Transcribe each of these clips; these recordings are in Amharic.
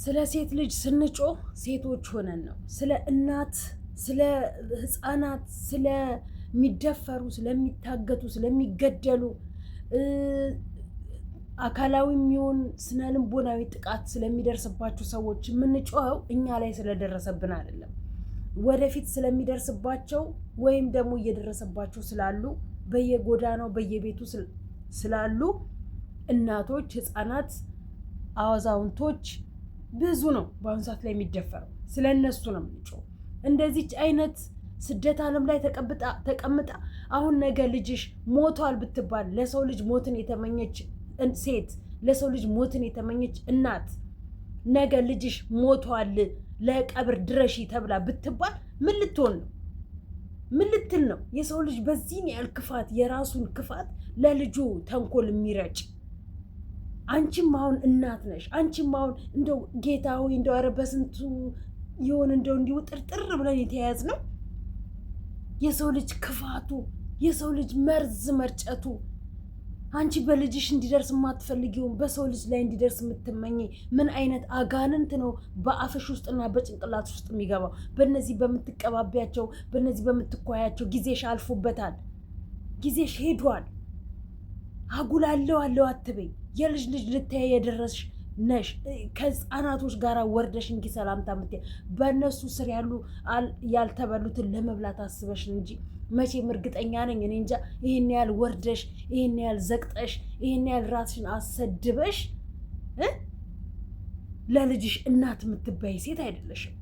ስለ ሴት ልጅ ስንጮህ ሴቶች ሆነን ነው። ስለ እናት፣ ስለ ህፃናት፣ ስለሚደፈሩ፣ ስለሚታገቱ፣ ስለሚገደሉ አካላዊ የሚሆን ስነ ልቦናዊ ጥቃት ስለሚደርስባቸው ሰዎች የምንጮኸው እኛ ላይ ስለደረሰብን አይደለም። ወደፊት ስለሚደርስባቸው ወይም ደግሞ እየደረሰባቸው ስላሉ በየጎዳናው በየቤቱ ስላሉ እናቶች፣ ህፃናት፣ አዛውንቶች ብዙ ነው በአሁኑ ሰዓት ላይ የሚደፈረው። ስለ እነሱ ነው የምንጮኸው። እንደዚች አይነት ስደት ዓለም ላይ ተቀምጣ አሁን ነገ ልጅሽ ሞቷል ብትባል ለሰው ልጅ ሞትን የተመኘች ሴት፣ ለሰው ልጅ ሞትን የተመኘች እናት ነገ ልጅሽ ሞቷል ለቀብር ድረሺ ተብላ ብትባል ምን ልትሆን ነው? ምን ልትል ነው? የሰው ልጅ በዚህን ያህል ክፋት፣ የራሱን ክፋት ለልጁ ተንኮል የሚረጭ። አንቺም አሁን እናት ነሽ። አንቺም አሁን እንደው ጌታ ሆይ እንደው ኧረ በስንቱ ይሆን እንደው እንዲሁ ጥርጥር ብለን የተያያዝ ነው። የሰው ልጅ ክፋቱ፣ የሰው ልጅ መርዝ መርጨቱ፣ አንቺ በልጅሽ እንዲደርስ የማትፈልጊውን በሰው ልጅ ላይ እንዲደርስ የምትመኝ ምን አይነት አጋንንት ነው በአፍሽ ውስጥና በጭንቅላት ውስጥ የሚገባው? በእነዚህ በምትቀባቢያቸው፣ በእነዚህ በምትኳያቸው ጊዜሽ አልፎበታል። ጊዜሽ ሄዷል። አጉላለሁ አለው አትበይ። የልጅ ልጅ ልታይ የደረስሽ ነሽ። ከህፃናቶች ጋር ወርደሽ እንጂ ሰላምታ ምትይ በእነሱ ስር ያሉ ያልተበሉትን ለመብላት አስበሽ እንጂ መቼም እርግጠኛ ነኝ እኔ እንጃ ይሄን ያህል ወርደሽ፣ ይሄን ያህል ዘቅጠሽ፣ ይሄን ያህል ራስሽን አሰድበሽ ለልጅሽ እናት የምትባይ ሴት አይደለሽም።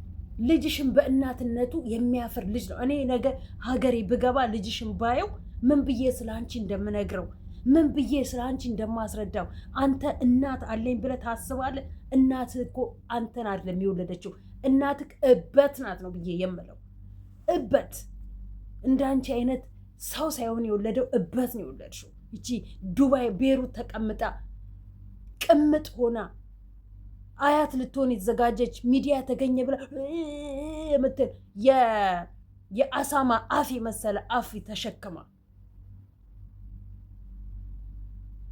ልጅሽን በእናትነቱ የሚያፍር ልጅ ነው። እኔ ነገ ሀገሬ ብገባ ልጅሽን ባየው ምን ብዬ ስላንቺ እንደምነግረው፣ ምን ብዬ ስላንቺ እንደማስረዳው። አንተ እናት አለኝ ብለህ ታስባለህ? እናትህ እኮ አንተን አይደለም የወለደችው፣ እናትህ እበት ናት ነው ብዬ የምለው። እበት እንዳንቺ አይነት ሰው ሳይሆን የወለደው እበት ነው የወለድሽው። ይቺ ዱባይ ቤሩት ተቀምጣ ቅምጥ ሆና አያት ልትሆን የተዘጋጀች ሚዲያ ተገኘ ብላ የምትል የአሳማ አፍ የመሰለ አፍ ተሸክማ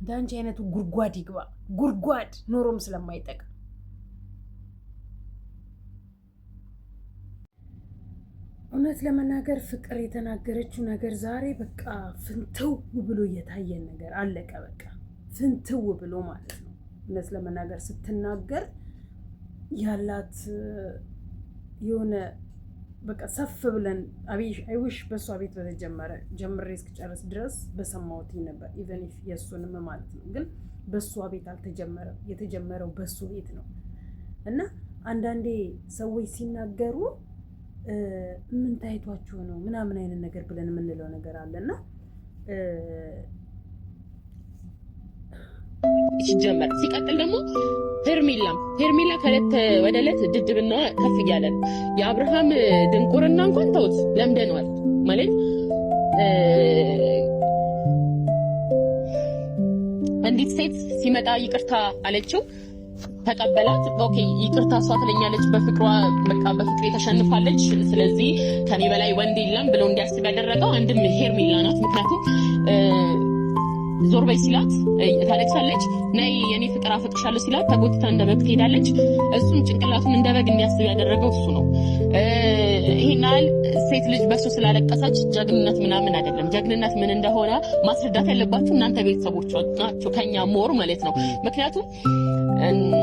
እንዳንቺ አይነቱ ጉድጓድ ይግባ። ጉድጓድ ኖሮም ስለማይጠቅም እውነት ለመናገር ፍቅር የተናገረችው ነገር ዛሬ በቃ ፍንትው ብሎ እየታየን ነገር አለቀ። በቃ ፍንትው ብሎ ማለት ነው። እውነት ለመናገር ስትናገር ያላት የሆነ በቃ ሰፍ ብለን አይውሽ በሷ ቤት በተጀመረ ጀምሬ እስክጨርስ ድረስ በሰማሁት ነበር። ኢቨን ኢፍ የሱንም ማለት ነው። ግን በሷ ቤት አልተጀመረም። የተጀመረው በሱ ቤት ነው። እና አንዳንዴ ሰዎች ሲናገሩ ምን ታይቷችሁ ነው ምናምን አይነት ነገር ብለን የምንለው ነገር አለና ሲጀመር ሲቀጥል ደግሞ ሄርሜላ ከዕለት ወደ ዕለት ድድብና ከፍ እያለ ነው። የአብርሃም ድንቁርና እንኳን ተውት ለምደነዋል ማለት አንዲት ሴት ሲመጣ ይቅርታ አለችው፣ ተቀበላት። ኦኬ ይቅርታ እሷ ትለኛለች፣ በፍቅሯ በቃ በፍቅሬ ተሸንፋለች፣ ስለዚህ ከኔ በላይ ወንድ የለም ብሎ እንዲያስብ ያደረገው አንድም ሄርሜላ ናት። ምክንያቱም ዞር በይ ሲላት ታለቅሳለች፣ ነይ የኔ ፍቅር አፈቅሻለሁ ሲላት ተጎትታ እንደ በግ ትሄዳለች። እሱም ጭንቅላቱን እንደ በግ እንዲያስብ ያደረገው እሱ ነው። ይሄናል ሴት ልጅ በሱ ስላለቀሰች ጀግንነት ምናምን አይደለም። ጀግንነት ምን እንደሆነ ማስረዳት ያለባችሁ እናንተ ቤተሰቦች ናችሁ፣ ከኛ ሞር ማለት ነው። ምክንያቱም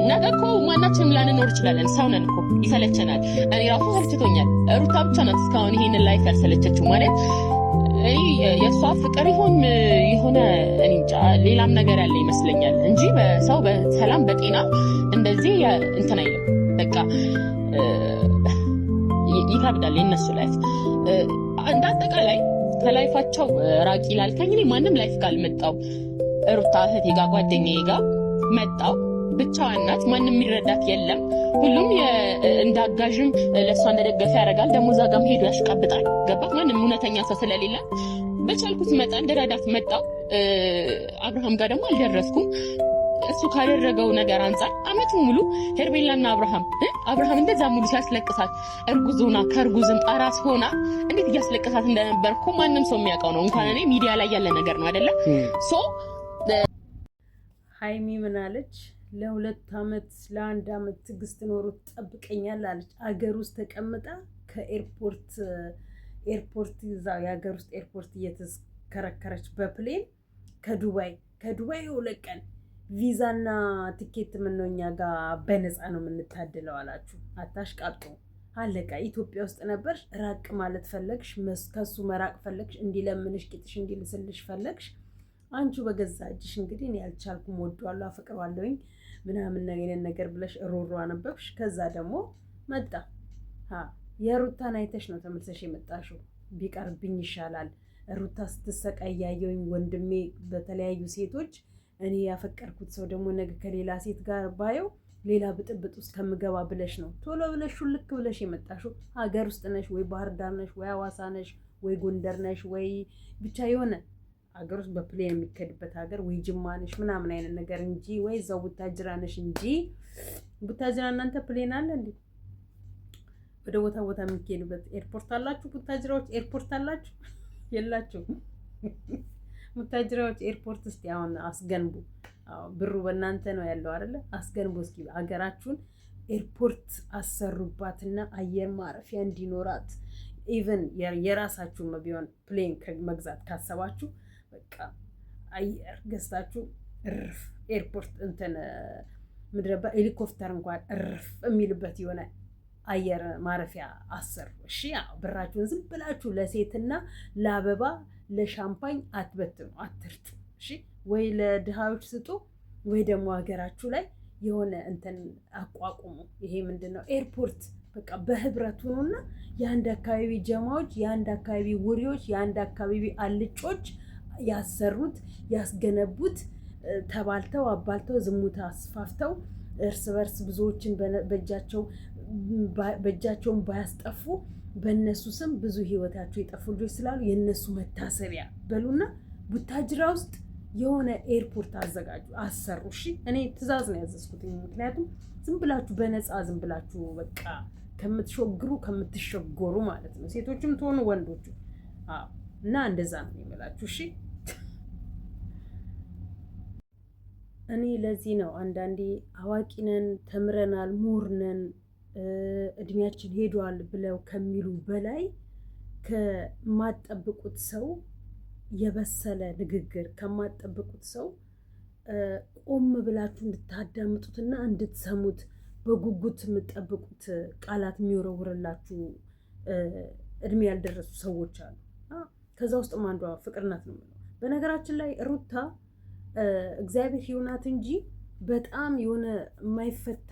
ነገ እኮ ማናችንም ላንኖር እንችላለን። ሰው ነን እኮ ይሰለቸናል። እኔ ራሱ ሰልችቶኛል። ሩታ ብቻ ናት እስካሁን ይሄንን ላይፍ ያልሰለቸችው ማለት የሷ ፍቅር የሆነ እንጃ ሌላም ነገር ያለ ይመስለኛል እንጂ በሰው በሰላም በጤና እንደዚህ እንትን አይልም። በቃ ይከብዳል የነሱ ላይፍ። እንደ አጠቃላይ ከላይፋቸው ራቂ ላልከኝ እኔ ማንም ላይፍ ጋር አልመጣው። ሩታ እህቴ ጋር ጓደኛዬ ጋር መጣው። ብቻዋን ናት፣ ማንም የሚረዳት የለም። ሁሉም እንዳጋዥም ለሷ እንደደገፈ ያደርጋል። ደግሞ እዛ ጋርም ሄዶ ያሽቃብጣል። ገባት? ማንም እውነተኛ ሰው ስለሌለ በቻልኩት መጠን እንደረዳት መጣው። አብርሃም ጋር ደግሞ አልደረስኩም። እሱ ካደረገው ነገር አንፃር አመት ሙሉ ሄርሜላና አብርሃም እንደዛ ሙሉ ሲያስለቅሳት እርጉዝ ሆና ከእርጉዝም አራስ ሆና እንዴት እያስለቅሳት እንደነበር እኮ ማንም ሰው የሚያውቀው ነው። እንኳን እኔ ሚዲያ ላይ ያለ ነገር ነው አይደለ? ሶ ሃይሚ ምን አለች? ለ2 ዓመት ለ1 ዓመት ትዕግስት ኖሮ ትጠብቀኛል አለች። አገር ውስጥ ተቀምጣ ከኤርፖርት እዛው የሀገር ውስጥ ኤርፖርት እየተከረከረች በፕሌን ከዱባይ 2 ቀን ቪዛና ትኬት ምነው እኛ ጋር በነፃ ነው የምንታደለው አላችሁ። አታሽቃጡ። አለቃ ኢትዮጵያ ውስጥ ነበር። ራቅ ማለት ፈለግሽ፣ ከሱ መራቅ ፈለግሽ፣ እንዲለምንሽ ቂጥሽ እንዲልስልሽ ፈለግሽ። አንቺ በገዛ እጅሽ እንግዲህ እኔ ያልቻልኩም ወዷለሁ አፈቅረዋለሁኝ ምናምን ነገር ብለሽ ሮሮ አነበብሽ። ከዛ ደግሞ መጣ። የሩታን አይተሽ ነው ተመልሰሽ የመጣሽው። ቢቀርብኝ ይሻላል ሩታ ስትሰቃይ ያየሁኝ ወንድሜ በተለያዩ ሴቶች፣ እኔ ያፈቀርኩት ሰው ደግሞ ነገ ከሌላ ሴት ጋር ባየው ሌላ ብጥብጥ ውስጥ ከምገባ ብለሽ ነው ቶሎ ብለሽ ሹልክ ብለሽ የመጣሽው። ሀገር ውስጥ ነሽ ወይ ባህር ዳር ነሽ ወይ ሐዋሳ ነሽ ወይ ጎንደር ነሽ ወይ ብቻ የሆነ ሀገር ውስጥ በፕሌን የሚከድበት ሀገር ወይ ጅማ ነሽ ምናምን አይነት ነገር እንጂ ወይ እዛው ቡታጅራ ነሽ እንጂ ቡታጅራ እናንተ ፕሌን አለ እንዴ? ወደ ቦታ የሚሄዱበት ኤርፖርት አላችሁ? ቡታጅራዎች ኤርፖርት አላችሁ? የላችሁ። ቡታጅራዎች ኤርፖርት እስቲ አሁን አስገንቡ። ብሩ በእናንተ ነው ያለው አይደለ? አስገንቡ እስኪ ሀገራችሁን ኤርፖርት አሰሩባትና አየር ማረፊያ እንዲኖራት ኢቨን የራሳችሁን ቢሆን ፕሌን መግዛት ካሰባችሁ በቃ አየር ገዝታችሁ እርፍ ኤርፖርት እንትን ምድረባ ሄሊኮፕተር እንኳን እርፍ የሚልበት የሆነ አየር ማረፊያ አሰሩ። እሺ ብራችሁን ዝም ብላችሁ ለሴትና ለአበባ ለሻምፓኝ አትበትኑ፣ አትርጩ። እሺ ወይ ለድሃዎች ስጡ ወይ ደግሞ ሀገራችሁ ላይ የሆነ እንትን አቋቁሙ። ይሄ ምንድነው ኤርፖርት በቃ በህብረቱ ነውና የአንድ አካባቢ ጀማዎች፣ የአንድ አካባቢ ውሪዎች፣ የአንድ አካባቢ አልጮች ያሰሩት ያስገነቡት ተባልተው አባልተው ዝሙት አስፋፍተው እርስ በርስ ብዙዎችን በእጃቸውን ባያስጠፉ በእነሱ ስም ብዙ ህይወታቸው የጠፉ ልጆች ስላሉ የእነሱ መታሰቢያ በሉና ቡታጅራ ውስጥ የሆነ ኤርፖርት አዘጋጁ፣ አሰሩ። እሺ እኔ ትዕዛዝ ነው ያዘዝኩት። ምክንያቱም ዝም ብላችሁ በነፃ ዝም ብላችሁ በቃ ከምትሾግሩ ከምትሸጎሩ ማለት ነው፣ ሴቶችም ትሆኑ ወንዶቹ። እና እንደዛ ነው የሚላችሁ። እሺ እኔ ለዚህ ነው አንዳንዴ አዋቂ ነን ተምረናል ምሁር ነን እድሜያችን ሄዷል ብለው ከሚሉ በላይ ከማጠብቁት ሰው የበሰለ ንግግር ከማጠብቁት ሰው ቆም ብላችሁ እንድታዳምጡትና እንድትሰሙት በጉጉት የምትጠብቁት ቃላት የሚወረውርላችሁ እድሜ ያልደረሱ ሰዎች አሉ። ከዛ ውስጥም አንዷ ፍቅር ናት ነው የምለው። በነገራችን ላይ ሩታ እግዚአብሔር ይሁናት እንጂ በጣም የሆነ የማይፈታ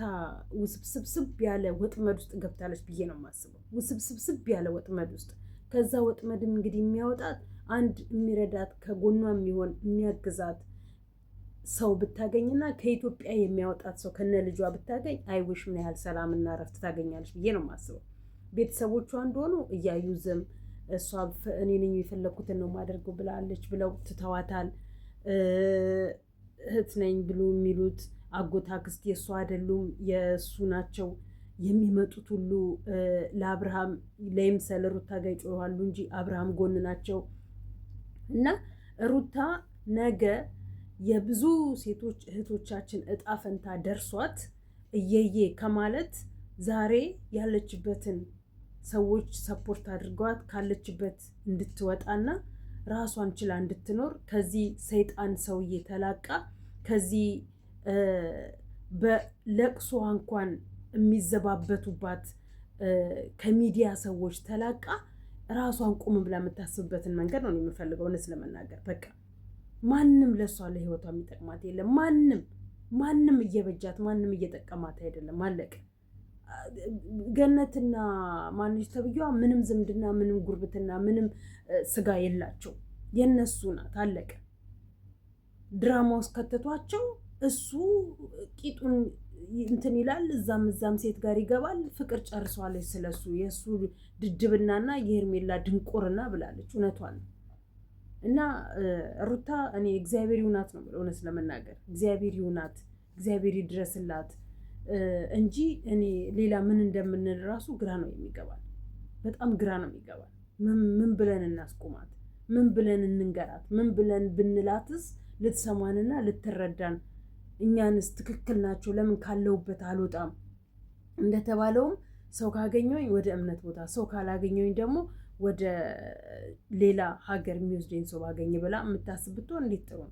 ውስብስብስብ ያለ ወጥመድ ውስጥ ገብታለች ብዬ ነው የማስበው። ውስብስብስብ ያለ ወጥመድ ውስጥ ከዛ ወጥመድም እንግዲህ የሚያወጣት አንድ የሚረዳት ከጎኗ የሚሆን የሚያግዛት ሰው ብታገኝና ከኢትዮጵያ የሚያወጣት ሰው ከነ ልጇ ብታገኝ አይውሽ ምን ያህል ሰላምና ረፍት ታገኛለች ብዬ ነው የማስበው። ቤተሰቦቿ እንደሆኑ እያዩ ዝም እሷ እኔ ነኝ የፈለኩትን ነው ማደርገው ብላለች ብለው ትተዋታል። እህት ነኝ ብሎ የሚሉት አጎት አክስት የእሱ አይደሉም የእሱ ናቸው። የሚመጡት ሁሉ ለአብርሃም ለይምሰል ሩታ ጋር ይጮሃሉ እንጂ አብርሃም ጎን ናቸው። እና ሩታ ነገ የብዙ ሴቶች እህቶቻችን እጣ ፈንታ ደርሷት እየዬ ከማለት ዛሬ ያለችበትን ሰዎች ሰፖርት አድርገዋት ካለችበት እንድትወጣና ራሷን ችላ እንድትኖር ከዚህ ሰይጣን ሰውዬ ተላቃ ከዚህ በለቅሶ እንኳን የሚዘባበቱባት ከሚዲያ ሰዎች ተላቃ ራሷን ቁም ብላ የምታስብበትን መንገድ ነው የምፈልገው። እውነት ለመናገር በቃ ማንም ለሷ ለህይወቷ የሚጠቅማት የለም። ማንም እየበጃት ማንም እየጠቀማት አይደለም። አለቀ። ገነትና ማንጅ ተብዬዋ ምንም ዝምድና ምንም ጉርብትና ምንም ስጋ የላቸው። የነሱ ናት። አለቀ። ድራማ ውስጥ ከተቷቸው እሱ ቂጡን እንትን ይላል፣ እዛም ሴት ጋር ይገባል። ፍቅር ጨርሷለች። ስለሱ የእሱ ድድብናና የሄርሜላ ድንቁርና ብላለች። እውነቷን ነው። እና ሩታ እኔ እግዚአብሔር ይሁናት ነው የምለው። እውነት ለመናገር እግዚአብሔር ይሁናት፣ እግዚአብሔር ይድረስላት እንጂ እኔ ሌላ ምን እንደምንል ራሱ ግራ ነው የሚገባል። በጣም ግራ ነው የሚገባል። ምን ብለን እናስቁማት? ምን ብለን እንንገራት? ምን ብለን ብንላትስ ልትሰማንና ልትረዳን እኛንስ ትክክል ናቸው ለምን ካለውበት አልወጣም? እንደተባለውም ሰው ካገኘኝ ወደ እምነት ቦታ፣ ሰው ካላገኘኝ ደግሞ ወደ ሌላ ሀገር የሚወስደኝ ሰው ባገኝ ብላ የምታስብ ብትሆን እንዴት ጥሩ ነው።